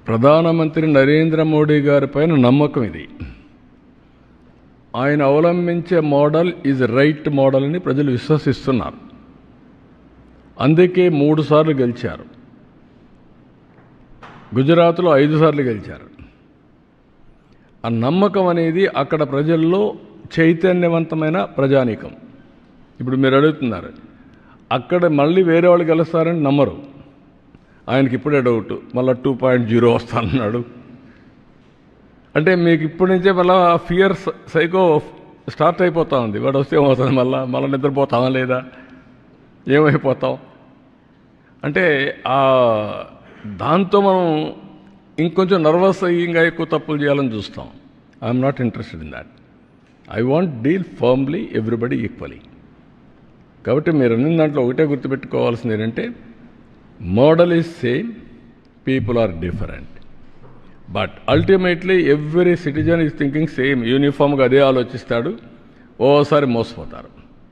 ప్రధానమంత్రి నరేంద్ర మోడీ గారి పైన నమ్మకం ఇది. ఆయన అవలంబించే మోడల్ ఈజ్ రైట్ మోడల్ అని ప్రజలు విశ్వసిస్తున్నారు. అందుకే 3 సార్లు గెలిచారు. గుజరాత్లో 5 సార్లు గెలిచారు. ఆ నమ్మకం అనేది అక్కడ ప్రజల్లో చైతన్యవంతమైన ప్రజానీకం. ఇప్పుడు మీరు అడుగుతున్నారు, అక్కడ మళ్ళీ వేరే వాళ్ళు గెలుస్తారని నమ్మరు. ఆయనకి ఇప్పుడే డౌట్, మళ్ళీ 2.0 వస్తానన్నాడు. అంటే మీకు ఇప్పటి నుంచే మళ్ళీ ఫియర్ సైకో స్టార్ట్ అయిపోతా ఉంది. వాడు వస్తే ఏమవుతుంది, మళ్ళీ నిద్రపోతామా లేదా, ఏమైపోతాం అంటే దాంతో మనం ఇంకొంచెం నర్వస్ అయ్యి ఇంకా ఎక్కువ తప్పులు చేయాలని చూస్తాం. I'm not interested in that. I want deal firmly everybody equally. కాబట్టి మీరు అన్ని దాంట్లో ఒకటే గుర్తుపెట్టుకోవాల్సింది ఏంటంటే, model is same, people are different, but ultimately every citizen is thinking same. యూనిఫామ్గా అదే ఆలోచిస్తాడు. ఓసారి మోసపోతారు.